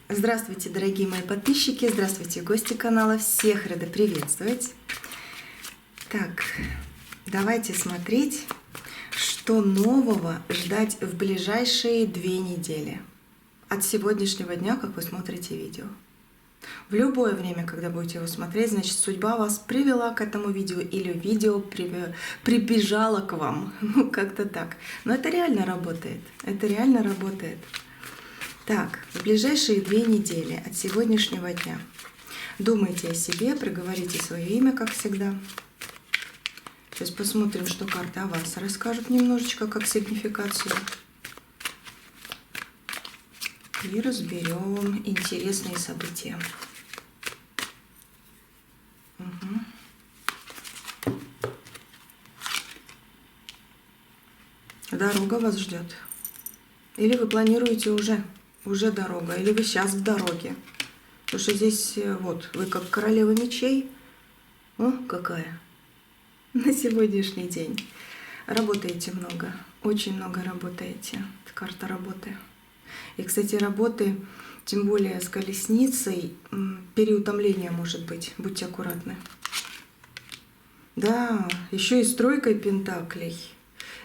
Здравствуйте, дорогие мои подписчики, здравствуйте, гости канала, всех рада приветствовать. Так, давайте смотреть, что нового ждать в ближайшие 2 недели. От сегодняшнего дня, как вы смотрите видео. В любое время, когда будете его смотреть, значит, судьба вас привела к этому видео или видео прибежало к вам. Ну, как-то так. Но это реально работает. Это реально работает. Так, в ближайшие 2 недели от сегодняшнего дня думайте о себе, проговорите свое имя, как всегда. Сейчас посмотрим, что карты о вас расскажут немножечко, как сигнификацию. И разберем интересные события. Угу. Дорога вас ждет. Или вы планируете уже дорога, или вы сейчас в дороге. Потому что здесь вот вы как королева мечей. О, какая! На сегодняшний день. Работаете много, очень много работаете. Это карта работы. И, кстати, работы, тем более с колесницей, переутомление может быть. Будьте аккуратны. Да, еще и с тройкой пентаклей.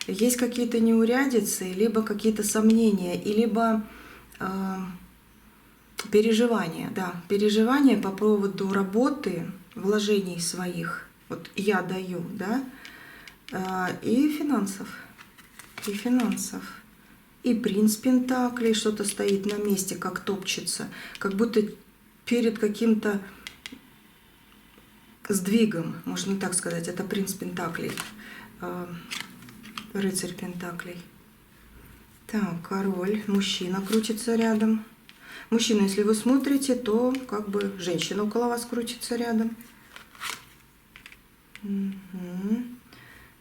Есть какие-то неурядицы, либо какие-то сомнения, и либо переживания. Да, переживания по поводу работы, вложений своих. Вот я даю, да, и финансов. И финансов. И принц пентаклей что-то стоит на месте, как топчется, как будто перед каким-то сдвигом, можно так сказать. Это принц пентаклей, рыцарь пентаклей. Так, король, мужчина крутится рядом. Мужчина, если вы смотрите, то как бы женщина около вас крутится рядом. Угу.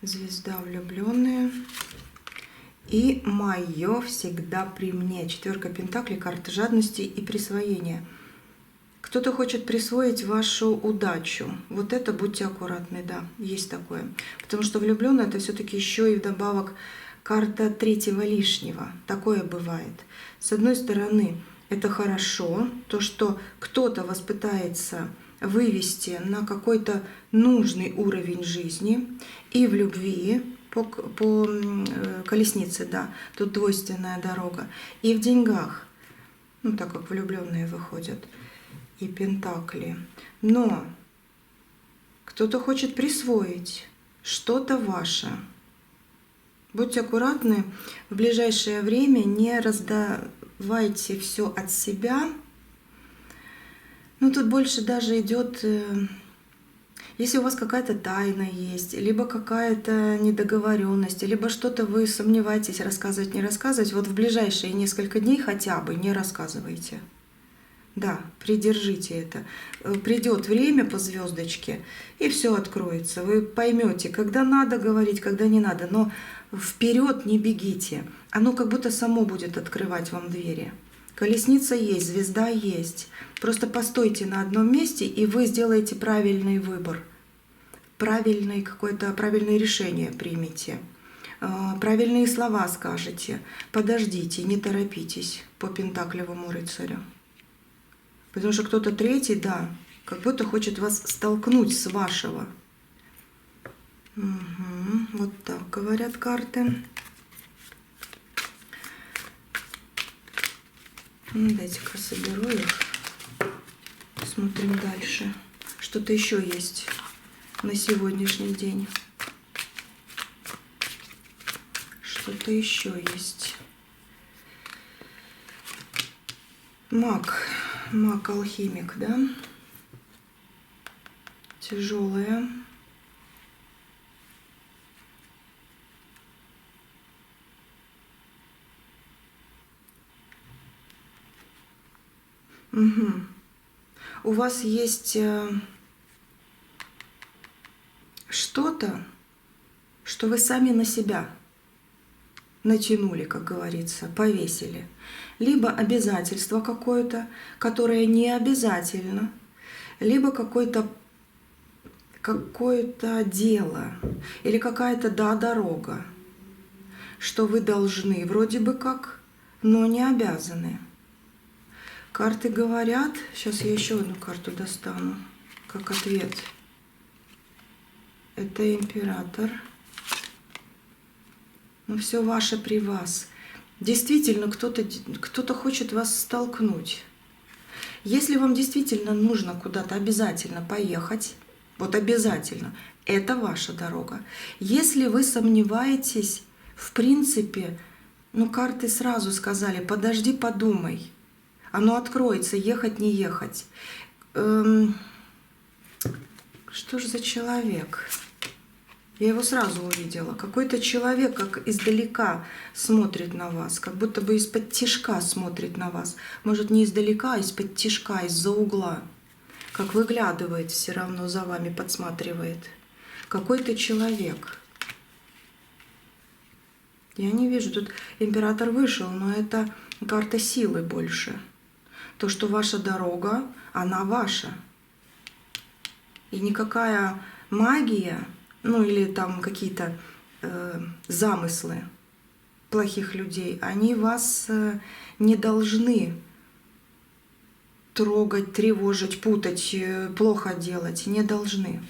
Звезда, влюбленные. И мое всегда при мне. 4 пентаклей, карта жадности и присвоения. Кто-то хочет присвоить вашу удачу. Вот это будьте аккуратны, да, есть такое. Потому что влюбленный это все-таки еще и вдобавок карта третьего лишнего. Такое бывает. С одной стороны, это хорошо, то, что кто-то вас пытается вывести на какой-то нужный уровень жизни и в любви, по колеснице, да, тут двойственная дорога, и в деньгах, ну так как влюбленные выходят, и пентакли. Но кто-то хочет присвоить что-то ваше. Будьте аккуратны, в ближайшее время не раздавайте все от себя. Ну тут больше даже идет... Если у вас какая-то тайна есть, либо какая-то недоговоренность, либо что-то вы сомневаетесь, рассказывать, не рассказывать, вот в ближайшие несколько дней хотя бы не рассказывайте. Да, придержите это. Придет время по звездочке, и все откроется. Вы поймете, когда надо говорить, когда не надо. Но вперед не бегите. Оно как будто само будет открывать вам двери. Колесница есть, звезда есть. Просто постойте на одном месте, и вы сделаете правильный выбор. Правильное решение примите. Правильные слова скажете. Подождите, не торопитесь по пентаклевому рыцарю. Потому что кто-то третий, да, как будто хочет вас столкнуть с вашего. Угу, вот так говорят карты. Дайте-ка соберу их. Смотрим дальше. Что-то еще есть на сегодняшний день. Что-то еще есть. Маг-алхимик, да? Тяжелая. Угу. У вас есть что-то, что вы сами на себя натянули, как говорится, повесили. Либо обязательство какое-то, которое не обязательно, либо какое-то дело или какая-то дорога, что вы должны вроде бы как, но не обязаны. Карты говорят, сейчас я еще одну карту достану, как ответ. Это император. Ну, все ваше при вас. Действительно, кто-то хочет вас столкнуть. Если вам действительно нужно куда-то обязательно поехать, вот обязательно, это ваша дорога. Если вы сомневаетесь, в принципе, ну, карты сразу сказали, подожди, подумай. Оно откроется, ехать, не ехать. Что же за человек? Я его сразу увидела. Какой-то человек, как издалека смотрит на вас, как будто бы из-под тишка смотрит на вас. Может, не издалека, а из-под тишка, из-за угла. Как выглядывает все равно за вами, подсматривает. Какой-то человек. Я не вижу, тут император вышел, но это карта силы больше. То, что ваша дорога, она ваша. И никакая магия, ну или там какие-то замыслы плохих людей, они вас не должны трогать, тревожить, путать, плохо делать, не должны.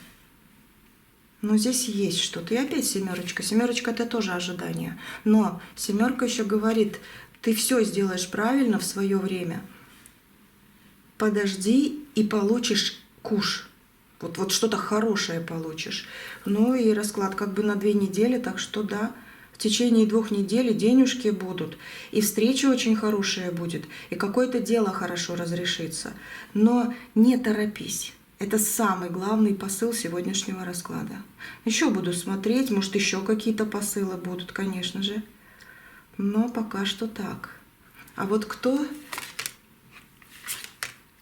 Но здесь есть что-то. И опять семерочка. Семерочка — это тоже ожидание. Но семерка еще говорит, ты все сделаешь правильно в свое время. Подожди и получишь куш. Вот что-то хорошее получишь. Ну и расклад как бы на 2 недели, так что да, в течение 2 недель денежки будут, и встреча очень хорошая будет, и какое-то дело хорошо разрешится. Но не торопись. Это самый главный посыл сегодняшнего расклада. Еще буду смотреть, может еще какие-то посылы будут, конечно же. Но пока что так. А вот кто?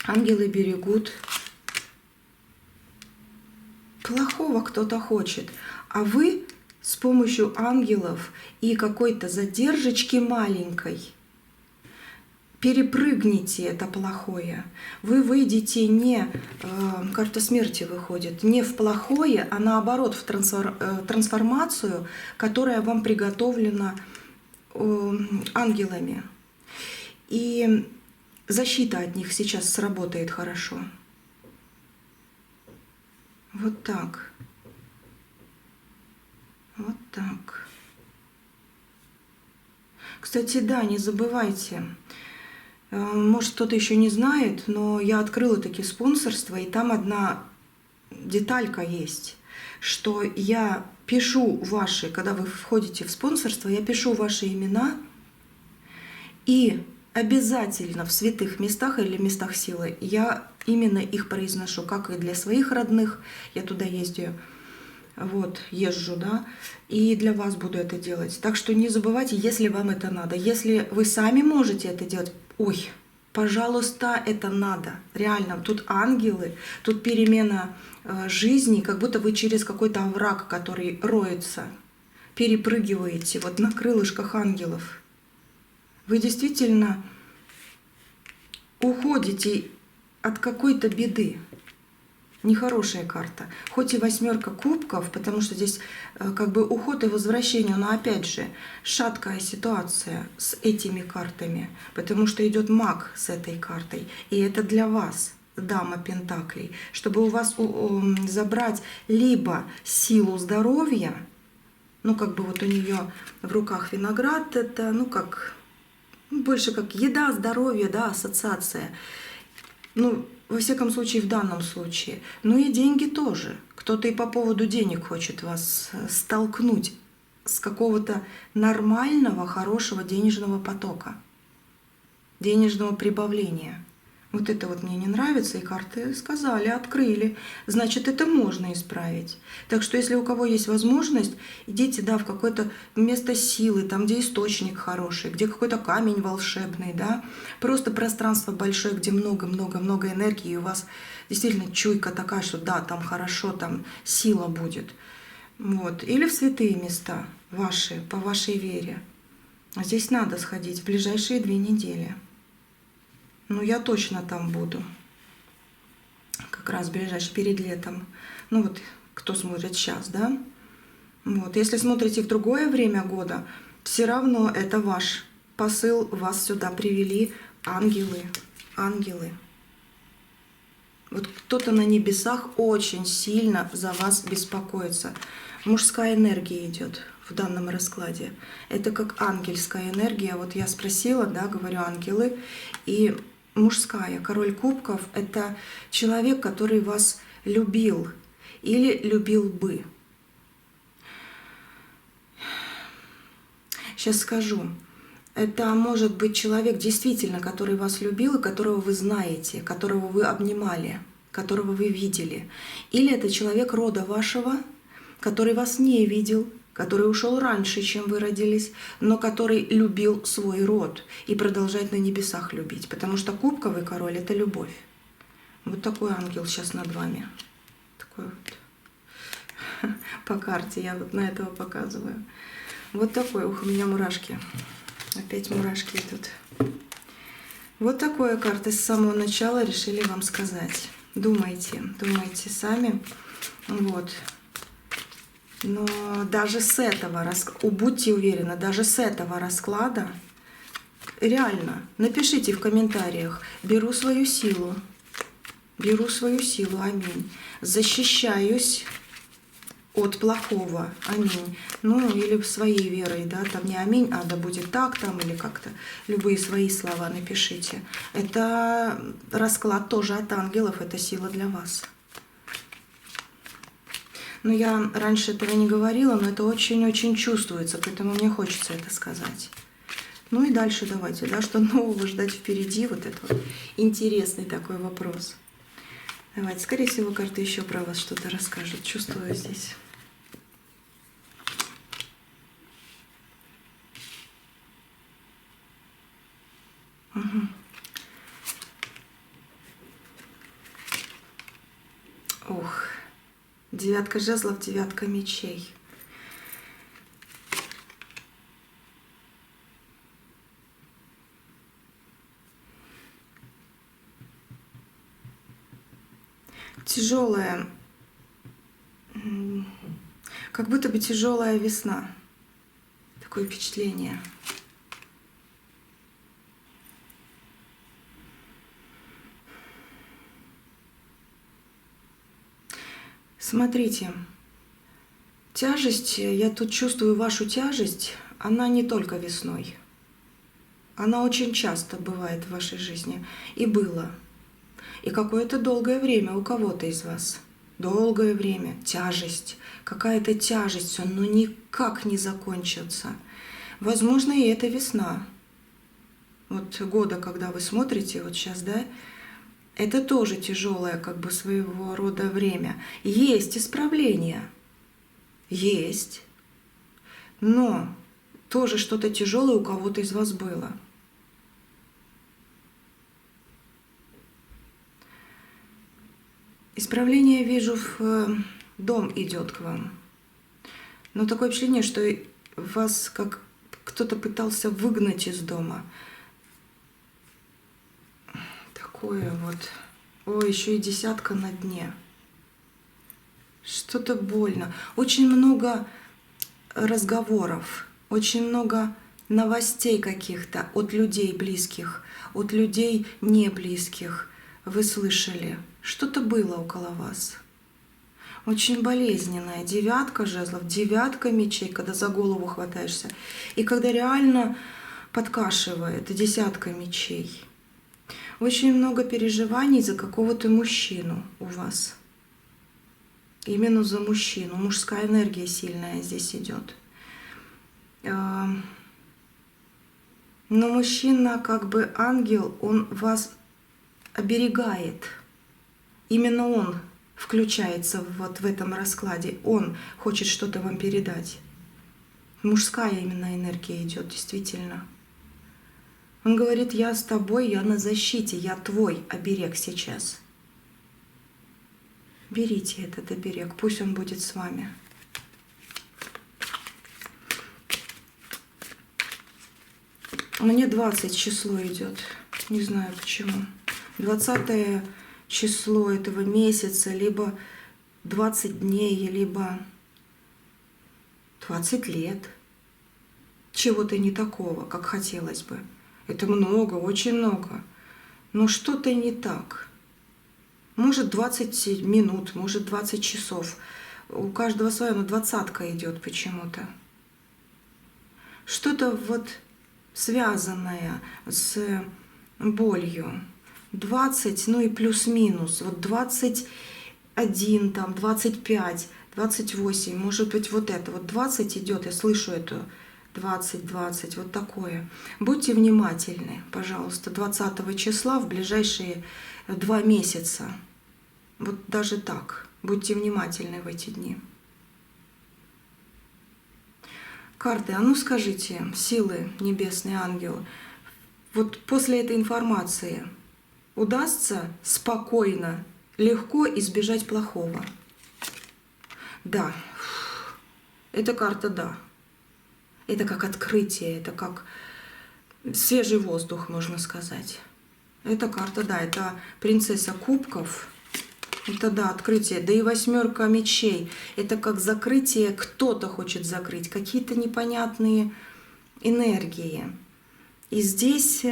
Ангелы берегут. Плохого кто-то хочет, а вы с помощью ангелов и какой-то задержечки маленькой перепрыгните это плохое. Вы выйдете не, карта смерти выходит, не в плохое, а наоборот в трансформацию, которая вам приготовлена ангелами. И защита от них сейчас сработает хорошо. Вот так. Вот так. Кстати, да, не забывайте. Может, кто-то еще не знает, но я открыла таки спонсорство, и там одна деталька есть, что я пишу ваши, когда вы входите в спонсорство, я пишу ваши имена, и обязательно в святых местах или местах силы я именно их произношу, как и для своих родных, я туда езжу, да, и для вас буду это делать. Так что не забывайте, если вам это надо. Если вы сами можете это делать, ой, пожалуйста, это надо. Реально, тут ангелы, тут перемена жизни, как будто вы через какой-то овраг, который роется, перепрыгиваете вот на крылышках ангелов. Вы действительно уходите от какой-то беды. Нехорошая карта. Хоть и 8 кубков, потому что здесь как бы уход и возвращение, но опять же шаткая ситуация с этими картами, потому что идет маг с этой картой. И это для вас, дама пентаклей, чтобы у вас забрать либо силу здоровья, ну как бы вот у нее в руках виноград, это ну как больше как еда, здоровье, да, ассоциация. Ну, во всяком случае, в данном случае. Ну и деньги тоже. Кто-то и по поводу денег хочет вас столкнуть с какого-то нормального, хорошего денежного потока, денежного прибавления. Вот это вот мне не нравится, и карты сказали, открыли. Значит, это можно исправить. Так что, если у кого есть возможность, идите, да, в какое-то место силы, там, где источник хороший, где какой-то камень волшебный, да, просто пространство большое, где много-много-много энергии, и у вас действительно чуйка такая, что да, там хорошо, там сила будет. Вот. Или в святые места ваши, по вашей вере. А здесь надо сходить в ближайшие 2 недели. Ну, я точно там буду. Как раз ближайший, перед летом. Ну, вот, кто смотрит сейчас, да? Вот, если смотрите в другое время года, все равно это ваш посыл, вас сюда привели ангелы. ангелы. Вот кто-то на небесах очень сильно за вас беспокоится. Мужская энергия идет в данном раскладе. Это как ангельская энергия. Вот я спросила, да, говорю, ангелы. И мужская, король кубков, это человек, который вас любил или любил бы. Сейчас скажу. Это может быть человек действительно, который вас любил и которого вы знаете, которого вы обнимали, которого вы видели. Или это человек рода вашего, который вас не видел, который ушел раньше, чем вы родились, но который любил свой род и продолжает на небесах любить. Потому что кубковый король — это любовь. Вот такой ангел сейчас над вами. Такой вот по карте, я вот на этого показываю. Вот такой, ух, у меня мурашки. Опять мурашки идут. Вот такая карта с самого начала решили вам сказать. Думайте, думайте сами. Вот. Но даже с этого расклада, будьте уверены, даже с этого расклада, реально, напишите в комментариях: беру свою силу, аминь. Защищаюсь от плохого, аминь. Ну, или своей верой, да, там не аминь, а да будет так, там, или как-то. Любые свои слова напишите. Это расклад тоже от ангелов, это сила для вас. Но я раньше этого не говорила, но это очень-очень чувствуется, поэтому мне хочется это сказать. Ну и дальше давайте, да, что нового ждать впереди, вот это вот интересный такой вопрос. Давайте, скорее всего, карты еще про вас что-то расскажут, чувствую здесь. Угу. Ох, девятка жезлов, девятка мечей. Тяжелая, как будто бы тяжелая весна. Такое впечатление. Смотрите, тяжесть, я тут чувствую вашу тяжесть, она не только весной. Она очень часто бывает в вашей жизни. И было. И какое-то долгое время у кого-то из вас. Долгое время. Тяжесть. Какая-то тяжесть, но никак не закончится. Возможно, и это весна. Вот года, когда вы смотрите, вот сейчас, да, это тоже тяжелое, как бы, своего рода время. Есть исправление. Есть. Но тоже что-то тяжелое у кого-то из вас было. Исправление, вижу, в дом идет к вам. Но такое впечатление, что вас как кто-то пытался выгнать из дома. Такое вот. Ой, еще и десятка на дне. Что-то больно. Очень много разговоров, очень много новостей каких-то от людей близких, от людей не близких. Вы слышали, что-то было около вас. Очень болезненная. Девятка жезлов, девятка мечей, когда за голову хватаешься. И когда реально подкашивает, десятка мечей. Очень много переживаний за какого-то мужчину у вас. Именно за мужчину. Мужская энергия сильная здесь идет. Но мужчина, как бы ангел, он вас оберегает. Именно он включается вот в этом раскладе. Он хочет что-то вам передать. Мужская именно энергия идет, действительно. Он говорит: я с тобой, я на защите, я твой оберег сейчас. Берите этот оберег, пусть он будет с вами. Мне 20 число идет, не знаю почему. 20 число этого месяца, либо 20 дней, либо 20 лет. Чего-то не такого, как хотелось бы. Это много, очень много. но что-то не так. Может 20 минут, может 20 часов. У каждого своя, но 20-ка идет почему-то. Что-то вот связанное с болью. 20, ну и плюс-минус. Вот 21, там, 25, 28, может быть вот это. Вот 20 идет, я слышу эту 20, 20, вот такое. Будьте внимательны, пожалуйста, 20 числа в ближайшие 2 месяца. Вот даже так. Будьте внимательны в эти дни. Карты, а ну скажите, силы, небесные ангелы, вот после этой информации удастся спокойно, легко избежать плохого? Да. Это карта «да». Это как открытие, это как свежий воздух, можно сказать. Это карта «да», это принцесса кубков. Это да, открытие. Да и 8 мечей. Это как закрытие, кто-то хочет закрыть, какие-то непонятные энергии. И здесь,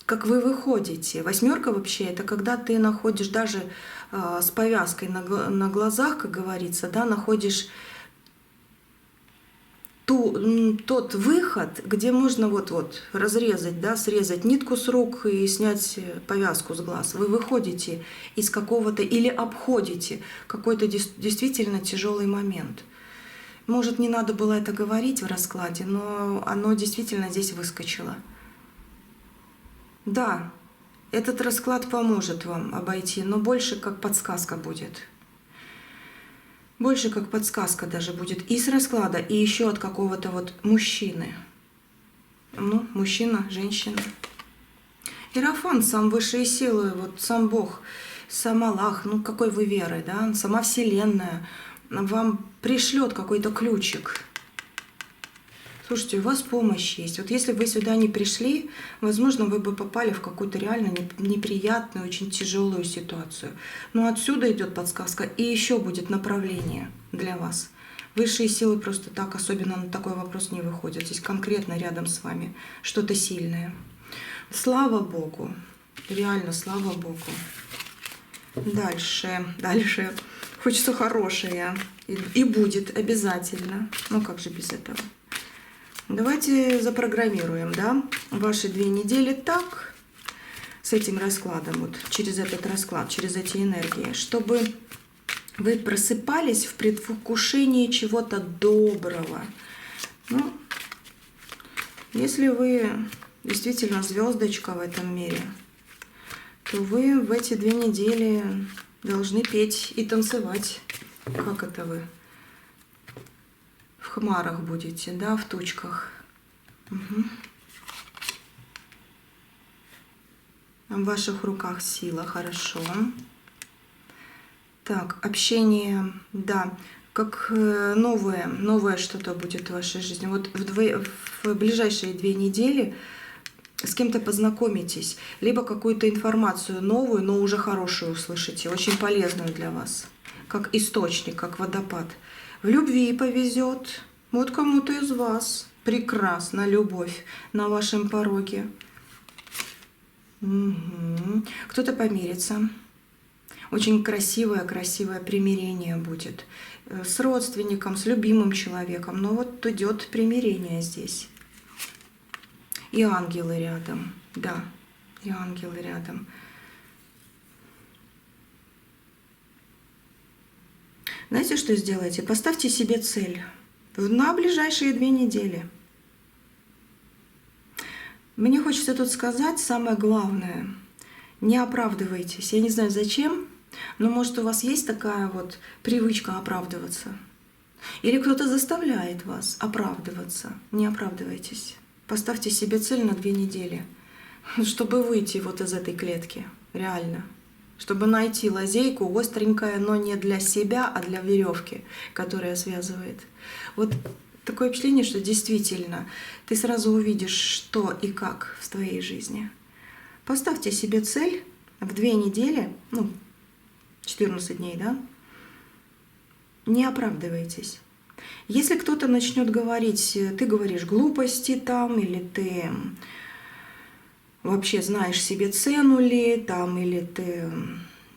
как вы выходите, 8 вообще, это когда ты находишь даже с повязкой на глазах, как говорится, да, находишь тот выход, где можно вот разрезать, да, срезать нитку с рук и снять повязку с глаз. Вы выходите из какого-то или обходите какой-то действительно тяжелый момент. Может, не надо было это говорить в раскладе, но оно действительно здесь выскочило. Да, этот расклад поможет вам обойти, но больше как подсказка будет. Больше как подсказка даже будет и с расклада, и еще от какого-то вот мужчины. Ну, мужчина, женщина. Иерофант, сам высшие силы, вот сам Бог, сам Аллах, ну какой вы веры, да, сама Вселенная вам пришлет какой-то ключик. Слушайте, у вас помощь есть. Вот если бы вы сюда не пришли, возможно, вы бы попали в какую-то реально неприятную, очень тяжелую ситуацию. Но отсюда идет подсказка, и еще будет направление для вас. Высшие силы просто так, особенно на такой вопрос, не выходят. Здесь конкретно рядом с вами что-то сильное. Слава Богу. Реально, слава Богу. Дальше. Хочется хорошее. И будет обязательно. Ну как же без этого? Давайте запрограммируем, да, ваши 2 недели так, с этим раскладом, вот через этот расклад, через эти энергии, чтобы вы просыпались в предвкушении чего-то доброго. Ну, если вы действительно звездочка в этом мире, то вы в эти 2 недели должны петь и танцевать. Как это вы? В хмарах будете, да, в тучках. Угу. В ваших руках сила, хорошо. Так, общение, да, как новое что-то будет в вашей жизни. Вот в ближайшие 2 недели с кем-то познакомитесь, либо какую-то информацию новую, но уже хорошую услышите, очень полезную для вас, как источник, как водопад. В любви повезет. Вот кому-то из вас прекрасна любовь на вашем пороге. Угу. Кто-то помирится. Очень красивое примирение будет. С родственником, с любимым человеком. Но вот идет примирение здесь. И ангелы рядом. Да, и ангелы рядом. Знаете, что сделайте? Поставьте себе цель на ближайшие 2 недели. Мне хочется тут сказать самое главное. Не оправдывайтесь. Я не знаю зачем, но может у вас есть такая вот привычка оправдываться. Или кто-то заставляет вас оправдываться. Не оправдывайтесь. Поставьте себе цель на 2 недели, чтобы выйти вот из этой клетки. Реально. Чтобы найти лазейку остренькая, но не для себя, а для веревки, которая связывает. Вот такое впечатление, что действительно ты сразу увидишь, что и как в твоей жизни. Поставьте себе цель в 2 недели, 14 дней, да? Не оправдывайтесь. Если кто-то начнет говорить, ты говоришь глупости там, или ты вообще знаешь себе цену ли, там, или ты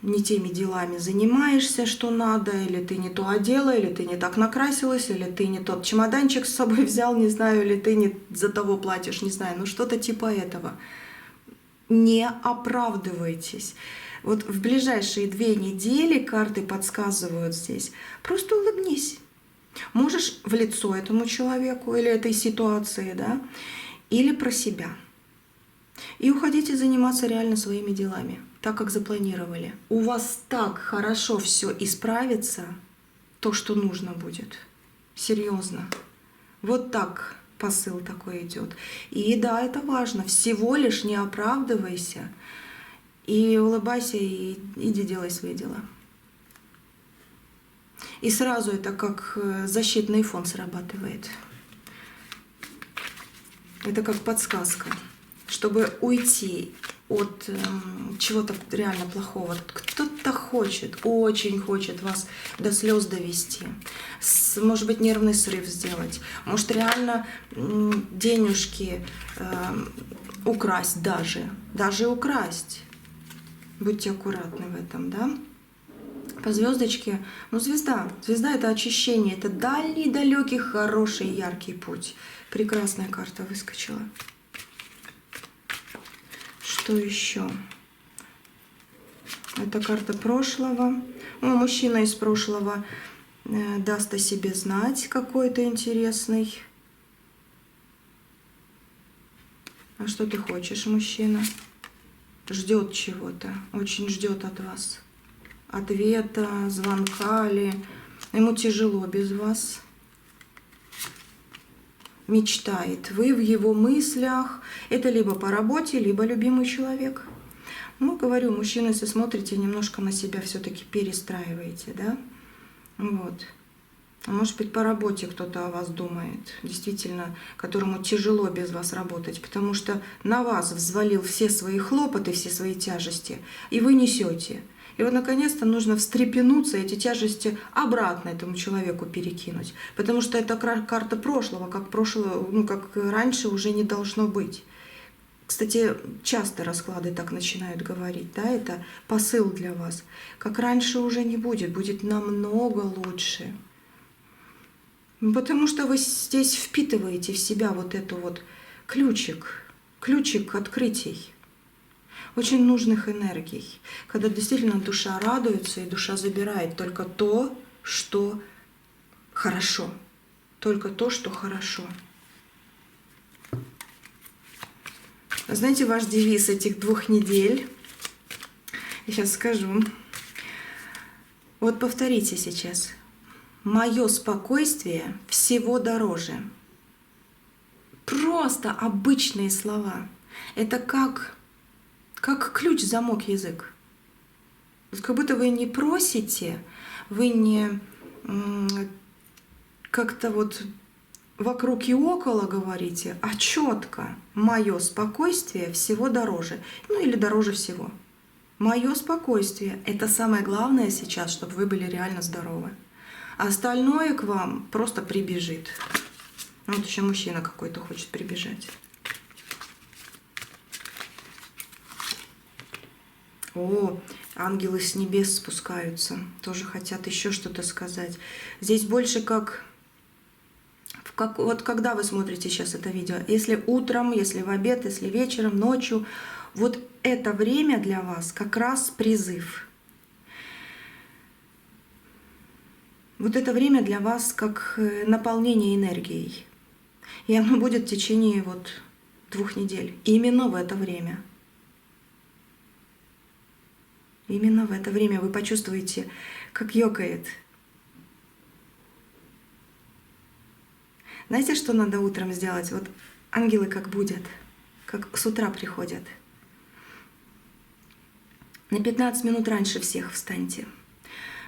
не теми делами занимаешься, что надо, или ты не то одела, или ты не так накрасилась, или ты не тот чемоданчик с собой взял, не знаю, или ты не за того платишь, не знаю, ну что-то типа этого. Не оправдывайтесь. Вот в ближайшие 2 недели карты подсказывают здесь. Просто улыбнись. Можешь в лицо этому человеку или этой ситуации, да, или про себя. И уходите заниматься реально своими делами, так как запланировали. У вас так хорошо все исправится, то, что нужно будет. Серьезно. Вот так посыл такой идет. И да, это важно. Всего лишь не оправдывайся. И улыбайся, и иди делай свои дела. И сразу это как защитный фон срабатывает. Это как подсказка, чтобы уйти от чего-то реально плохого. Кто-то хочет, очень хочет вас до слез довести. Может быть, нервный срыв сделать. Может, реально денежки украсть даже. Даже украсть. Будьте аккуратны в этом, да? По звездочке, ну звезда. Звезда — это очищение, это дальний, далекий, хороший, яркий путь. Прекрасная карта выскочила. Что еще? Это карта прошлого. Ну, мужчина из прошлого даст о себе знать, какой-то интересный. А что ты хочешь, мужчина? Ждет чего-то, очень ждет от вас. Ответа, звонка ли. Ему тяжело без вас. Мечтает. Вы в его мыслях. Это либо по работе, либо любимый человек. Ну, говорю, мужчина, если смотрите, немножко на себя все-таки перестраиваете, да? Вот. А может быть, по работе кто-то о вас думает, действительно, которому тяжело без вас работать, потому что на вас взвалил все свои хлопоты, все свои тяжести, и вы несете. И вот, наконец-то, нужно встрепенуться, эти тяжести обратно этому человеку перекинуть. Потому что это карта прошлого, как раньше уже не должно быть. Кстати, часто расклады так начинают говорить, да, это посыл для вас. Как раньше уже не будет, будет намного лучше. Потому что вы здесь впитываете в себя вот эту вот ключик открытий, очень нужных энергий, когда действительно душа радуется и душа забирает только то, что хорошо, только то, что хорошо. Знаете, ваш девиз этих 2 недель, я сейчас скажу, вот повторите сейчас. Мое спокойствие всего дороже. Просто обычные слова. Это как ключ-замок язык. Как будто вы не просите, вы не как-то вот вокруг и около говорите, а четко. Мое спокойствие всего дороже. Ну или дороже всего. Мое спокойствие — это самое главное сейчас, чтобы вы были реально здоровы. А остальное к вам просто прибежит. Вот еще мужчина какой-то хочет прибежать. О, ангелы с небес спускаются. Тоже хотят еще что-то сказать. Здесь больше вот когда вы смотрите сейчас это видео, если утром, если в обед, если вечером, ночью, вот это время для вас как раз призыв. Вот это время для вас как наполнение энергией. И оно будет в течение 2 недель. Именно в это время. Именно в это время вы почувствуете, как ёкает. Знаете, что надо утром сделать? Вот ангелы как будят, как с утра приходят. На 15 минут раньше всех встаньте.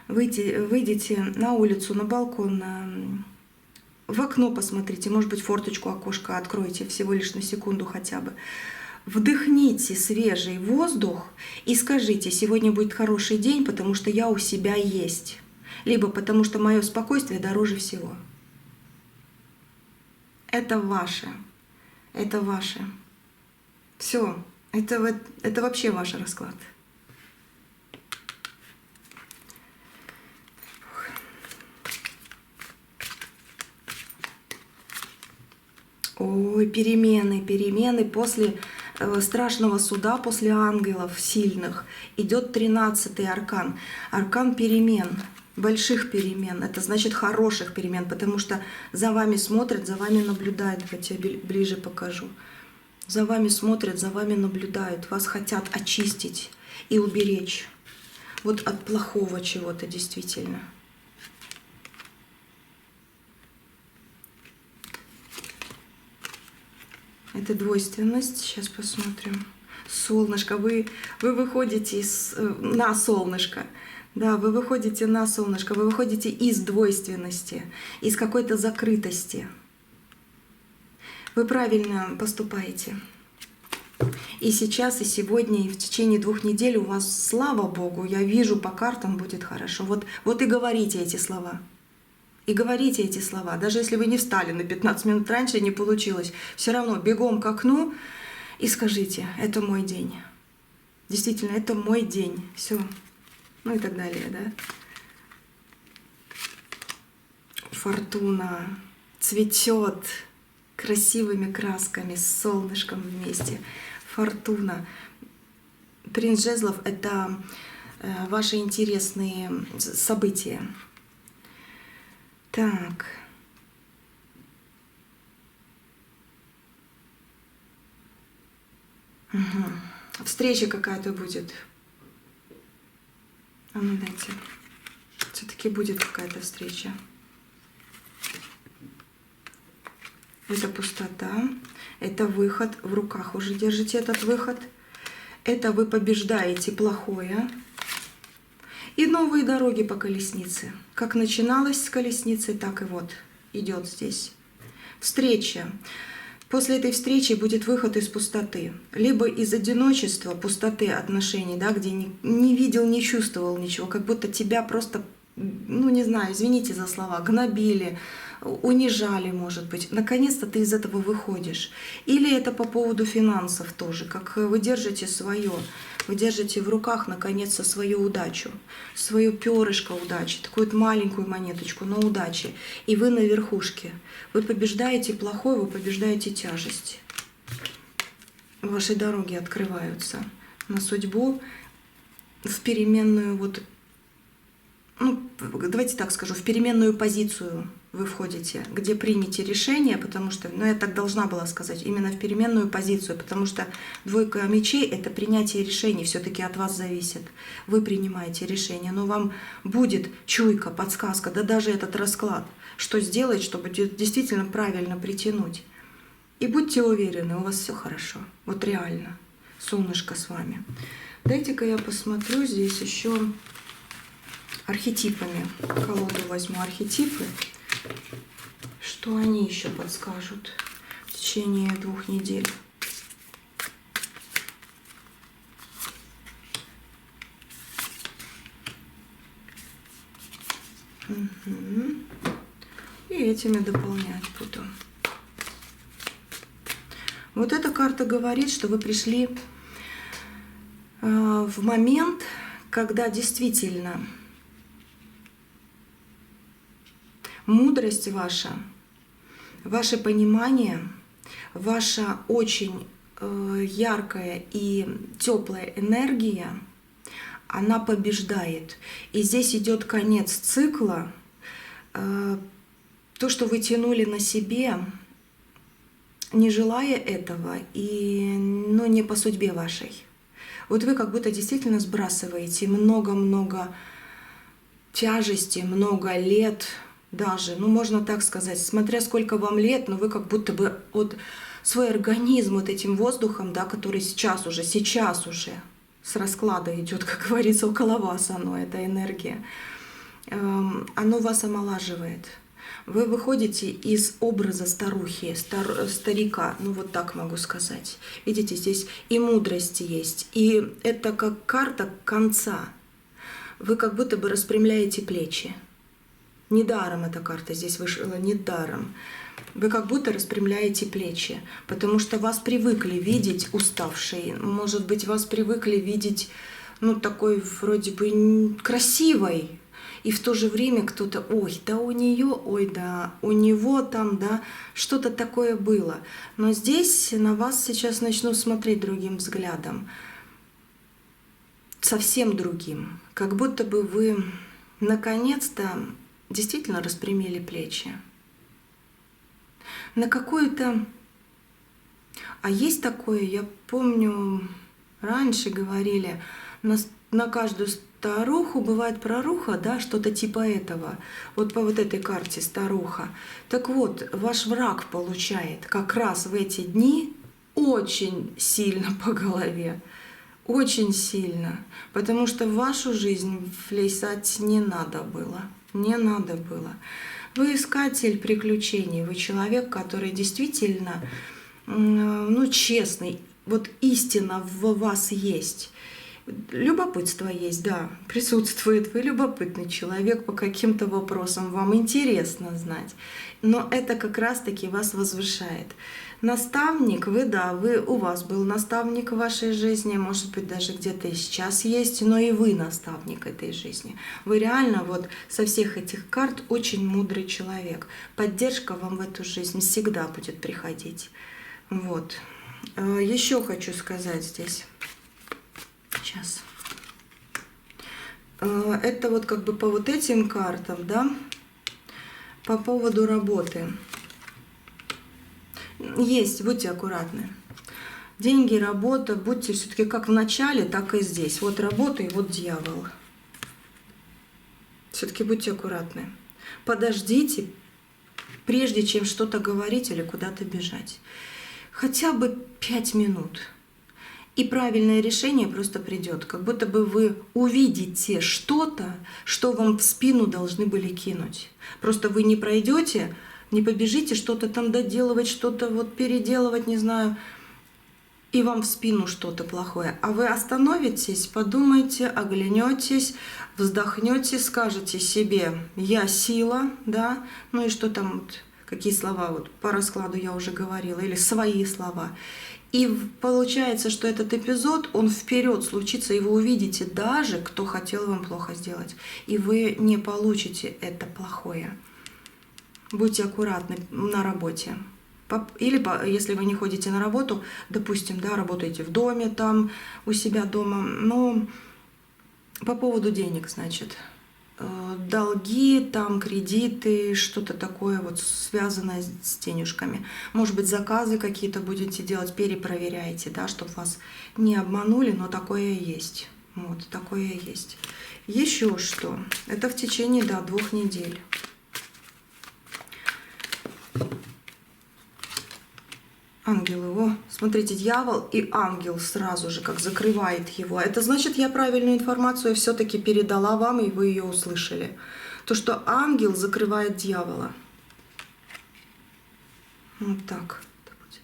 Выйдите на улицу, на балкон, в окно посмотрите, может быть, форточку, окошко откройте всего лишь на секунду хотя бы. Вдохните свежий воздух и скажите: сегодня будет хороший день, потому что я у себя есть. Либо потому что мое спокойствие дороже всего. Это ваше. Это ваше. Все. Это вообще ваш расклад. Ой, перемены после страшного суда, после ангелов сильных идет 13-й аркан. Аркан перемен, больших перемен. Это значит хороших перемен, потому что за вами смотрят, за вами наблюдают. Я тебе ближе покажу. За вами смотрят, за вами наблюдают. Вас хотят очистить и уберечь. Вот от плохого чего-то действительно. Это двойственность. Сейчас посмотрим. Солнышко. Вы выходите на солнышко. Да, вы выходите на солнышко. Вы выходите из двойственности, из какой-то закрытости. Вы правильно поступаете. И сейчас, и сегодня, и в течение 2 недель у вас, слава Богу, я вижу по картам, будет хорошо. Вот и говорите эти слова. И говорите эти слова. Даже если вы не встали на 15 минут раньше и не получилось, все равно бегом к окну и скажите: это мой день. Действительно, это мой день. Все. Ну и так далее, да? Фортуна цветет красивыми красками, с солнышком вместе. Фортуна. Принц жезлов — это ваши интересные события. Так. Угу. Встреча какая-то будет. А ну дайте. Все-таки будет какая-то встреча. Это пустота. Это выход. В руках уже держите этот выход. Это вы побеждаете плохое. И новые дороги по колеснице. Как начиналось с колесницы, так и вот идет здесь. Встреча. После этой встречи будет выход из пустоты. Либо из одиночества, пустоты отношений, да, где не видел, не чувствовал ничего, как будто тебя просто, ну не знаю, извините за слова, гнобили, унижали, может быть. Наконец-то ты из этого выходишь. Или это по поводу финансов тоже, как вы держите свое. Вы держите в руках, наконец-то, свою удачу, свое перышко удачи, такую вот маленькую монеточку, но удачи. И вы на верхушке. Вы побеждаете плохое, вы побеждаете тяжесть. Ваши дороги открываются на судьбу, в переменную, вот, ну, давайте так скажу, в переменную позицию вы входите, где примете решение, потому что, ну, я так должна была сказать, именно в переменную позицию, потому что 2 мечей — это принятие решений, все-таки от вас зависит. Вы принимаете решение, но вам будет чуйка, подсказка, да даже этот расклад, что сделать, чтобы действительно правильно притянуть. И будьте уверены, у вас все хорошо, вот реально, солнышко с вами. Дайте-ка я посмотрю здесь еще архетипами. Колоду возьму, архетипы. Что они еще подскажут в течение 2 недель? Угу. И этими дополнять буду. Вот эта карта говорит, что вы пришли в момент, когда действительно мудрость ваша, ваше понимание, ваша очень яркая и теплая энергия, она побеждает. И здесь идет конец цикла. То, что вы тянули на себе, не желая этого и, ну, не по судьбе вашей. Вот вы как будто действительно сбрасываете много-много тяжести, много лет, даже, ну можно так сказать, смотря сколько вам лет, но вы как будто бы вот свой организм вот этим воздухом, да, который сейчас уже с расклада идет, как говорится, около вас оно, эта энергия, оно вас омолаживает. Вы выходите из образа старухи, старика, ну вот так могу сказать. Видите, здесь и мудрость есть, и это как карта конца. Вы как будто бы распрямляете плечи. Недаром эта карта здесь вышла, недаром. Вы как будто распрямляете плечи, потому что вас привыкли видеть уставшей. Может быть, вас привыкли видеть, ну, такой вроде бы красивой. И в то же время кто-то, ой, да у нее, ой, да у него там, да, что-то такое было. Но здесь на вас сейчас начнут смотреть другим взглядом. Совсем другим. Как будто бы вы наконец-то действительно распрямили плечи. На какую-то... А есть такое, я помню, раньше говорили, на каждую старуху бывает проруха, да, что-то типа этого. Вот по вот этой карте старуха. Так вот, ваш враг получает как раз в эти дни очень сильно по голове. Очень сильно. Потому что в вашу жизнь влезать не надо было. Не надо было. Вы искатель приключений, вы человек, который действительно, ну, честный, вот истина в вас есть. Любопытство есть, да, присутствует. Вы любопытный человек по каким-то вопросам, вам интересно знать. Но это как раз-таки вас возвышает. Наставник, вы, да, у вас был наставник в вашей жизни, может быть, даже где-то и сейчас есть, но и вы наставник этой жизни. Вы реально вот со всех этих карт очень мудрый человек. Поддержка вам в эту жизнь всегда будет приходить. Вот. Еще хочу сказать здесь. Сейчас. Это вот как бы по вот этим картам, да, по поводу работы. Есть, будьте аккуратны. Деньги, работа, будьте все-таки как в начале, так и здесь. Вот работа и вот дьявол. Все-таки будьте аккуратны. Подождите, прежде чем что-то говорить или куда-то бежать. Хотя бы 5 минут. И правильное решение просто придет. Как будто бы вы увидите что-то, что вам в спину должны были кинуть. Просто вы не пройдете, не побежите что-то там доделывать, что-то вот переделывать, не знаю, и вам в спину что-то плохое. А вы остановитесь, подумайте, оглянетесь, вздохнете, скажете себе «я сила», да, ну и что там, вот, какие слова, вот по раскладу я уже говорила, или свои слова. И получается, что этот эпизод, он вперед случится, и вы увидите даже, кто хотел вам плохо сделать. И вы не получите это плохое. Будьте аккуратны на работе. Или если вы не ходите на работу, допустим, да, работаете в доме, там, у себя дома, но по поводу денег, значит, долги, там, кредиты, что-то такое вот связанное с денежками. Может быть, заказы какие-то будете делать, перепроверяйте, да, чтобы вас не обманули, но такое есть. Вот, такое есть. Еще что? Это в течение, да, 2 недель. Ангелы, о, смотрите, дьявол и ангел сразу же как закрывает его. Это значит, я правильную информацию все-таки передала вам, и вы ее услышали. То, что ангел закрывает дьявола. Вот так. Это будет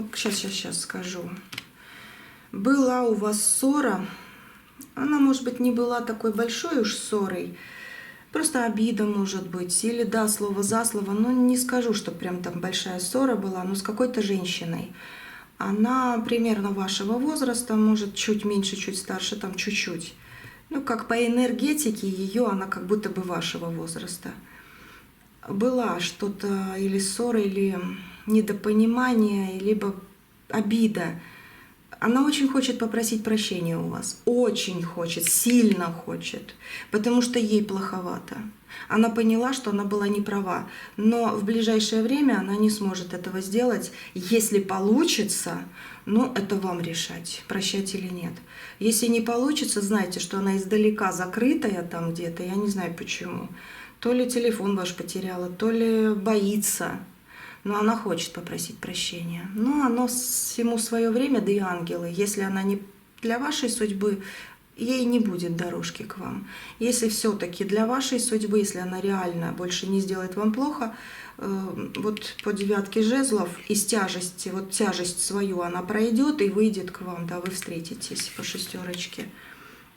так. Сейчас скажу. Была у вас ссора. Она, может быть, не была такой большой уж ссорой, просто обида, может быть, или, да, слово за слово, но не скажу, что прям там большая ссора была, но с какой-то женщиной. Она примерно вашего возраста, может, чуть меньше, чуть старше, там чуть-чуть. Ну, как по энергетике ее, она как будто бы вашего возраста. Была что-то или ссора, или недопонимание, либо обида. Она очень хочет попросить прощения у вас. Очень хочет, сильно хочет. Потому что ей плоховато. Она поняла, что она была не права. Но в ближайшее время она не сможет этого сделать. Если получится, ну, это вам решать, прощать или нет. Если не получится, знайте, что она издалека закрытая там где-то. Я не знаю почему. То ли телефон ваш потеряла, то ли боится. Но она хочет попросить прощения. Но оно всему свое время, да и ангелы. Если она не для вашей судьбы, ей не будет дорожки к вам. Если все-таки для вашей судьбы, если она реально больше не сделает вам плохо, вот по 9 жезлов из тяжести, вот тяжесть свою она пройдет и выйдет к вам, да, вы встретитесь по 6.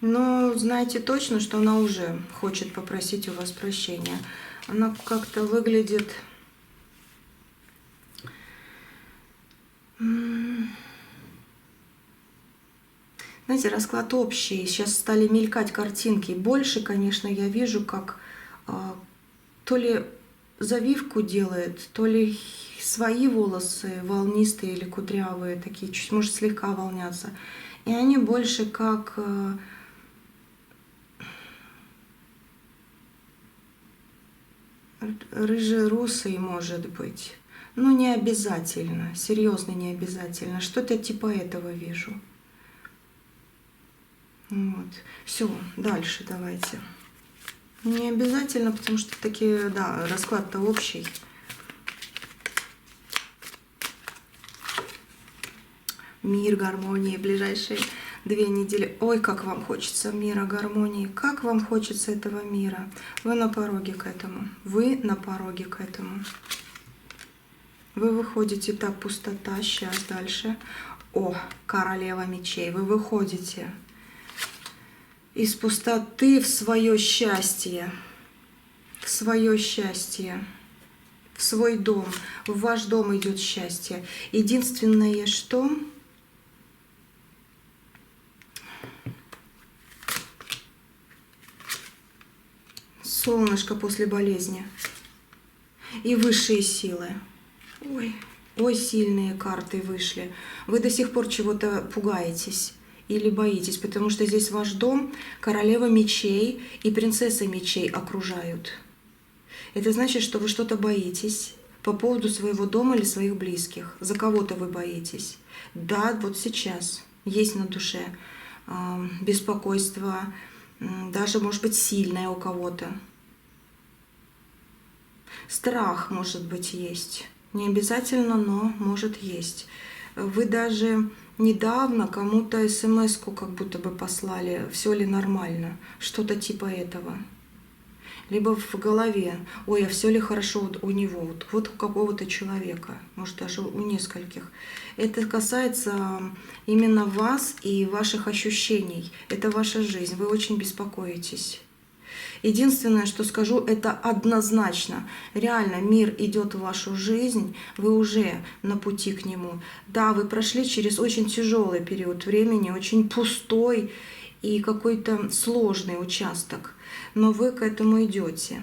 Но знаете точно, что она уже хочет попросить у вас прощения. Она как-то выглядит... Знаете, расклад общий. Сейчас стали мелькать картинки. Больше, конечно, я вижу, как то ли завивку делает, то ли свои волосы волнистые или кудрявые, такие чуть, может, слегка волнятся. И они больше как рыжерусый, может быть. Но не обязательно, серьезно не обязательно. Что-то типа этого вижу. Вот. Все, дальше давайте. Не обязательно, потому что такие, да, расклад-то общий. Мир, гармонии, ближайшие 2 недели. Ой, как вам хочется мира, гармонии. Как вам хочется этого мира. Вы на пороге к этому. Вы на пороге к этому. Вы выходите, так, пустота, сейчас дальше. О, королева мечей. Вы выходите из пустоты в свое счастье. В свое счастье. В свой дом. В ваш дом идет счастье. Единственное, что... Солнышко после болезни. И высшие силы. Ой, ой, сильные карты вышли. Вы до сих пор чего-то пугаетесь или боитесь, потому что здесь ваш дом, королева мечей и принцесса мечей окружают. Это значит, что вы что-то боитесь по поводу своего дома или своих близких. За кого-то вы боитесь. Да, вот сейчас есть на душе беспокойство, даже, может быть, сильное у кого-то. Страх, может быть, есть. Не обязательно, но может есть. Вы даже недавно кому-то смс-ку как будто бы послали, все ли нормально, что-то типа этого. Либо в голове, ой, а все ли хорошо вот у него, вот у какого-то человека, может даже у нескольких. Это касается именно вас и ваших ощущений. Это ваша жизнь, вы очень беспокоитесь. Единственное, что скажу, это однозначно. Реально мир идет в вашу жизнь, вы уже на пути к нему. Да, вы прошли через очень тяжелый период времени, очень пустой и какой-то сложный участок, но вы к этому идете.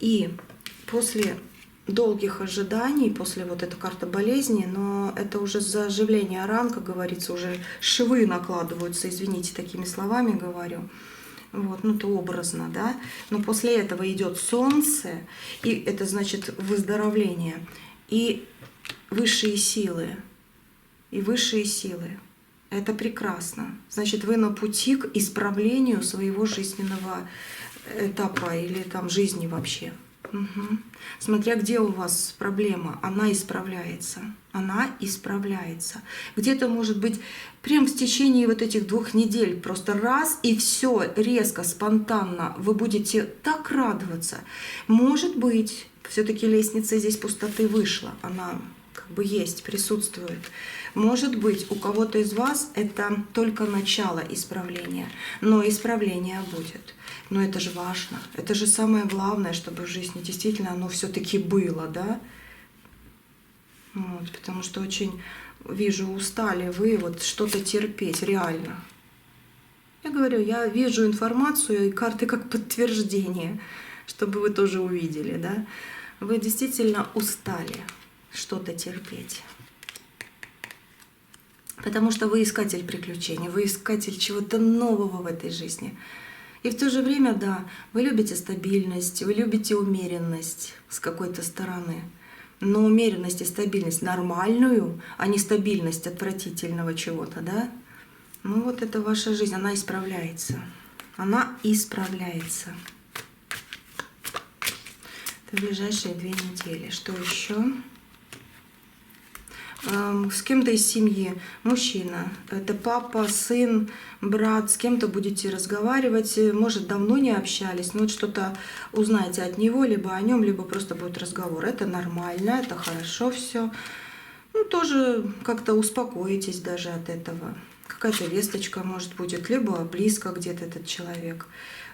И после долгих ожиданий, после вот этой карты болезни, но это уже заживление ран, как говорится, уже швы накладываются, извините, такими словами говорю. Вот, ну, то образно, да. Но после этого идет солнце, и это значит выздоровление, и высшие силы, и высшие силы. Это прекрасно. Значит, вы на пути к исправлению своего жизненного этапа или там жизни вообще. Угу. Смотря где у вас проблема, она исправляется. Она исправляется. Где-то, может быть, прям в течение вот этих 2 недель просто раз и все резко, спонтанно вы будете так радоваться. Может быть, все-таки лестница здесь пустоты вышла. Она как бы есть, присутствует. Может быть, у кого-то из вас это только начало исправления, но исправление будет. Но это же важно, это же самое главное, чтобы в жизни действительно оно все-таки было, да? Вот, потому что очень, вижу, устали вы вот что-то терпеть, реально. Я говорю, я вижу информацию и карты как подтверждение, чтобы вы тоже увидели, да? Вы действительно устали что-то терпеть. Потому что вы искатель приключений, вы искатель чего-то нового в этой жизни. И в то же время, да, вы любите стабильность, вы любите умеренность с какой-то стороны. Но умеренность и стабильность нормальную, а не стабильность отвратительного чего-то, да? Ну вот это ваша жизнь, она исправляется. Она исправляется. Это ближайшие 2 недели. Что еще? с кем-то из семьи, мужчина, это папа, сын, брат, с кем-то будете разговаривать, может, давно не общались, но вот что-то узнаете от него, либо о нем, либо просто будет разговор. Это нормально, это хорошо все. Ну, тоже как-то успокоитесь даже от этого. Какая-то весточка, может, будет, либо близко где-то этот человек.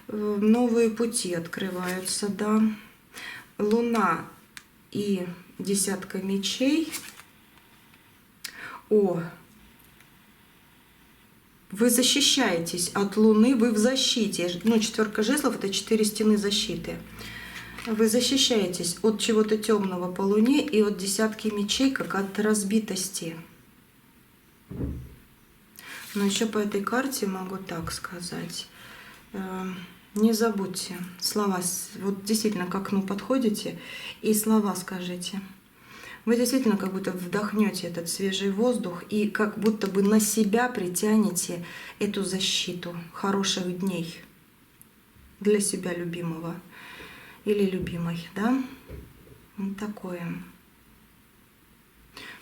Новые пути открываются, да. Луна и десятка мечей. О, вы защищаетесь от Луны, вы в защите. Ну, четверка жезлов — это 4 стены защиты. Вы защищаетесь от чего-то темного по Луне и от десятки мечей, как от разбитости. Но еще по этой карте могу так сказать. Не забудьте слова. Вот действительно к окну подходите и слова скажите. Вы действительно как будто вдохнете этот свежий воздух и как будто бы на себя притянете эту защиту хороших дней для себя любимого или любимой, да? Вот такое.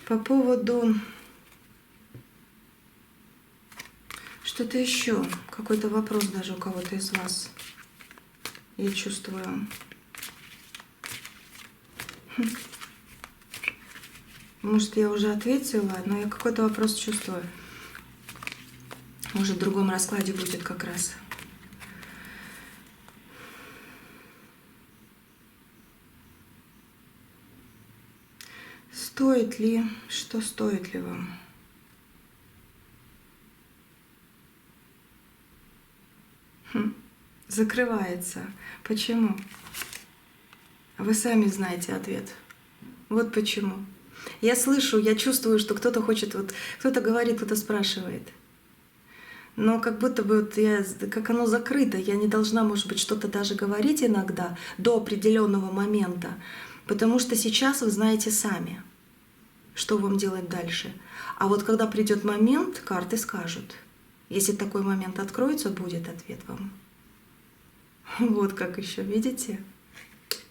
По поводу что-то еще, какой-то вопрос даже у кого-то из вас, я чувствую. Может, я уже ответила, но я какой-то вопрос чувствую. Может, в другом раскладе будет как раз. Стоит ли, что стоит ли вам? Закрывается. Почему? Вы сами знаете ответ. Вот почему. Я слышу, я чувствую, что кто-то хочет, вот кто-то говорит, кто-то спрашивает. Но как будто бы вот как оно закрыто, я не должна, может быть, что-то даже говорить иногда до определенного момента, потому что сейчас вы знаете сами, что вам делать дальше. А вот когда придет момент, карты скажут. Если такой момент откроется, будет ответ вам. Вот как еще, видите?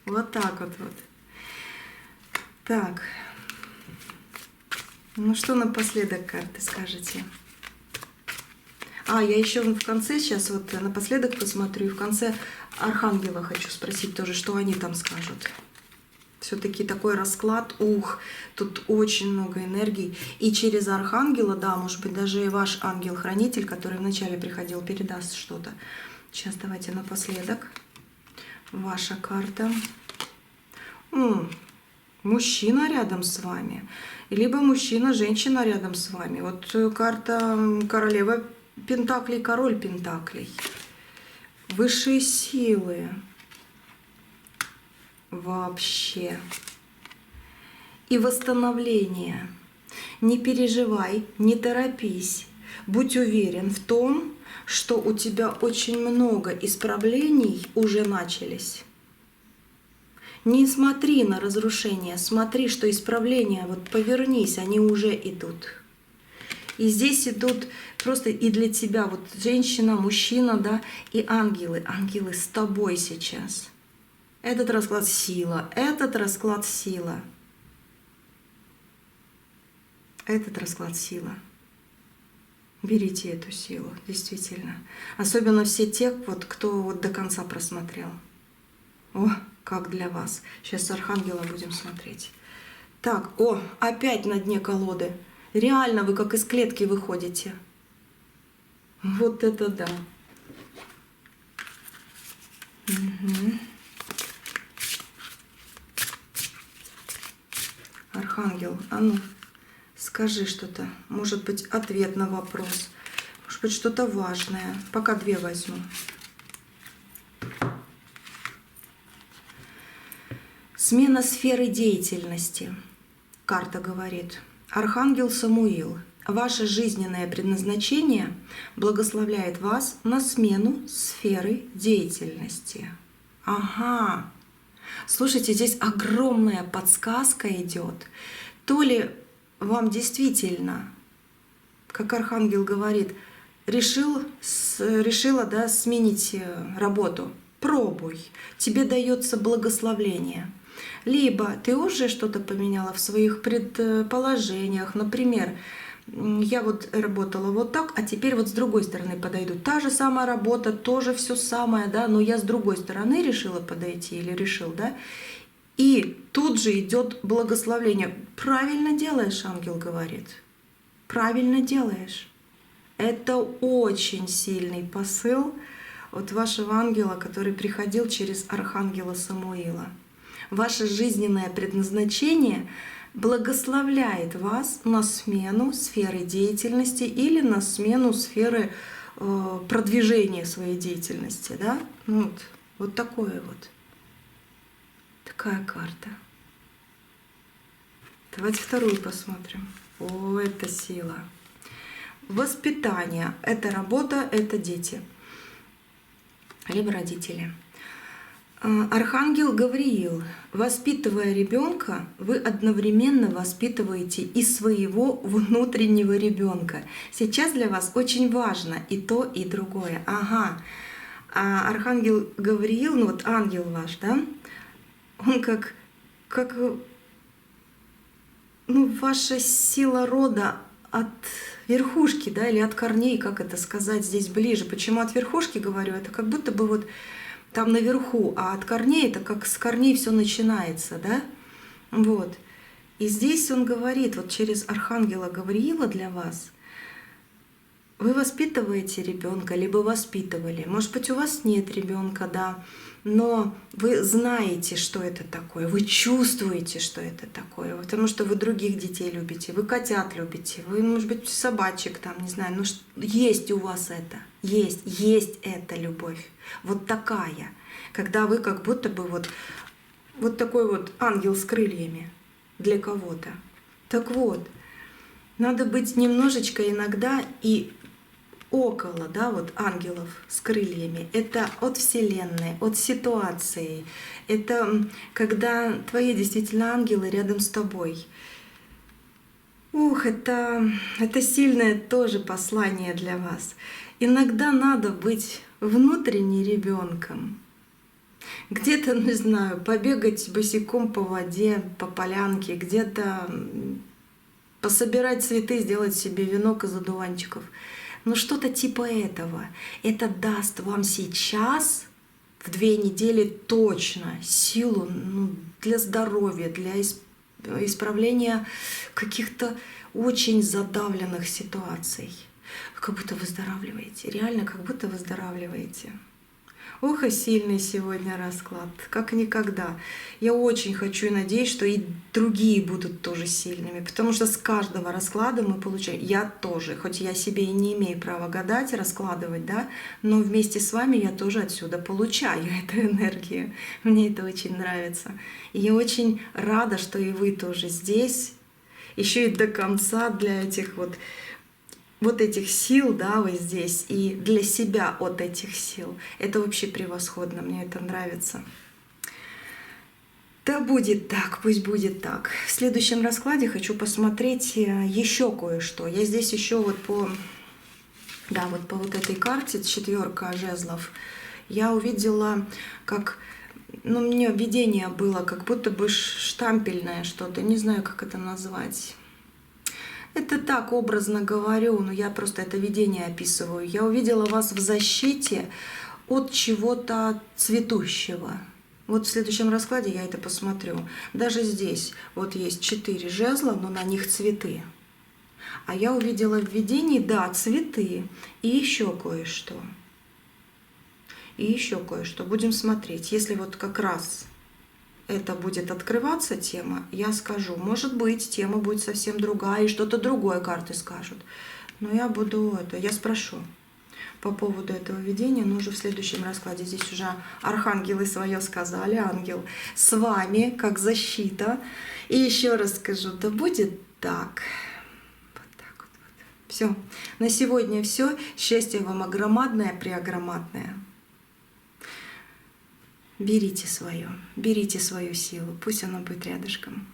Вот так вот. Так. Ну что напоследок карты скажете? Я еще в конце сейчас вот напоследок посмотрю. И в конце Архангела хочу спросить тоже, что они там скажут. Все-таки такой расклад, тут очень много энергии. И через Архангела, да, может быть, даже и ваш ангел-хранитель, который вначале приходил, передаст что-то. Сейчас давайте напоследок. Ваша карта. Мужчина рядом с вами. Либо мужчина, женщина рядом с вами. Вот карта королева пентаклей, король пентаклей. Высшие силы. Вообще. И восстановление. Не переживай, не торопись. Будь уверен в том, что у тебя очень много исправлений уже начались. Не смотри на разрушение, смотри, что исправления, вот повернись, они уже идут. И здесь идут просто и для тебя, вот женщина, мужчина, да, и ангелы. Ангелы с тобой сейчас. Этот расклад сила, этот расклад сила. Этот расклад сила. Берите эту силу, действительно. Особенно все те, вот, кто вот до конца просмотрел. Как для вас. Сейчас с Архангела будем смотреть. Так, опять на дне колоды. Реально вы как из клетки выходите. Вот это да. Угу. Архангел, скажи что-то. Может быть, ответ на вопрос. Может быть, что-то важное. Пока 2 возьму. Смена сферы деятельности. Карта говорит. Архангел Самуил, ваше жизненное предназначение благословляет вас на смену сферы деятельности. Ага. Слушайте, здесь огромная подсказка идет. То ли вам действительно, как Архангел говорит, решила, да, сменить работу. Пробуй. Тебе дается благословление. Либо ты уже что-то поменяла в своих предположениях. Например, я вот работала вот так, а теперь вот с другой стороны подойду. Та же самая работа, тоже все самое, да, но я с другой стороны решила подойти или решил, да. И тут же идет благословление. Правильно делаешь, ангел говорит. Правильно делаешь. Это очень сильный посыл от вашего ангела, который приходил через архангела Самуила. Ваше жизненное предназначение благословляет вас на смену сферы деятельности или на смену сферы продвижения своей деятельности. Да? Вот такое вот. Такая карта. Давайте вторую посмотрим. О, это сила. Воспитание. Это работа, это дети. Либо родители. Архангел Гавриил. Воспитывая ребенка, вы одновременно воспитываете и своего внутреннего ребенка. Сейчас для вас очень важно и то, и другое. Ага. А Архангел Гавриил, ну вот ангел ваш, да? Он как ваша сила рода от верхушки, да, или от корней, как это сказать здесь ближе. Почему от верхушки говорю? Это как будто бы вот там наверху, а от корней это как с корней все начинается, да? Вот. И здесь он говорит, вот через архангела Гавриила для вас, вы воспитываете ребенка, либо воспитывали. Может быть, у вас нет ребенка, да, но вы знаете, что это такое, вы чувствуете, что это такое, потому что вы других детей любите, вы котят любите, вы, может быть, собачек там, не знаю, но есть у вас это, есть эта любовь, вот такая, когда вы как будто бы вот такой вот ангел с крыльями для кого-то. Так вот, надо быть немножечко иногда и около, да, вот ангелов с крыльями. Это от Вселенной, от ситуации. Это когда твои действительно ангелы рядом с тобой. Это сильное тоже послание для вас. Иногда надо быть внутренне ребенком. Где-то, не знаю, побегать босиком по воде, по полянке, где-то пособирать цветы, сделать себе венок из одуванчиков. Но что-то типа этого. Это даст вам сейчас, в 2 недели точно, силу для здоровья, для исправления каких-то очень задавленных ситуаций. Как будто выздоравливаете. Реально, как будто выздоравливаете. Ох, и сильный сегодня расклад, как никогда. Я очень хочу и надеюсь, что и другие будут тоже сильными, потому что с каждого расклада мы получаем, я тоже, хоть я себе и не имею права гадать, раскладывать, да, но вместе с вами я тоже отсюда получаю эту энергию. Мне это очень нравится. И я очень рада, что и вы тоже здесь, еще и до конца для этих вот этих сил, да, вы здесь, и для себя от этих сил. Это вообще превосходно, мне это нравится. Да будет так, пусть будет так. В следующем раскладе хочу посмотреть еще кое-что. Я здесь еще вот по вот этой карте, 4 жезлов, я увидела, как, мне видение было, как будто бы штампельное что-то, не знаю, как это назвать. Это так, образно говорю, но я просто это видение описываю. Я увидела вас в защите от чего-то цветущего. Вот в следующем раскладе я это посмотрю. Даже здесь вот есть 4 жезла, но на них цветы. А я увидела в видении, да, цветы и еще кое-что. Будем смотреть. Если вот как раз это будет открываться тема, я скажу. Может быть, тема будет совсем другая, и что-то другое карты скажут. Но я спрошу по поводу этого видения, но уже в следующем раскладе. Здесь уже архангелы свое сказали, ангел с вами, как защита. И еще раз скажу, да будет так. Вот так вот. Все. На сегодня все. Счастья вам огромадное, преогромадное. Берите свою силу, пусть она будет рядышком.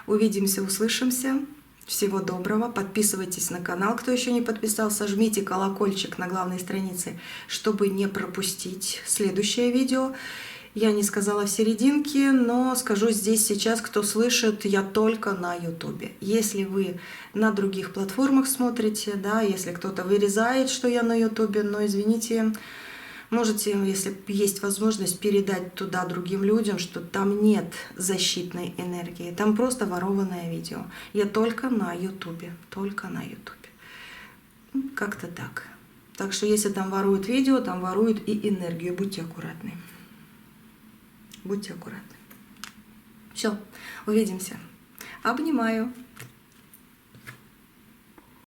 Увидимся, услышимся. Всего доброго. Подписывайтесь на канал, кто еще не подписался. Жмите колокольчик на главной странице, чтобы не пропустить следующее видео. Я не сказала в серединке, но скажу здесь сейчас, кто слышит, я только на Ютубе. Если вы на других платформах смотрите, да, если кто-то вырезает, что я на Ютубе, но извините, можете, если есть возможность, передать туда другим людям, что там нет защитной энергии, там просто ворованное видео. Я только на Ютубе, только на Ютубе. Как-то так. Так что если там воруют видео, там воруют и энергию. Будьте аккуратны. Будьте аккуратны. Все, увидимся. Обнимаю.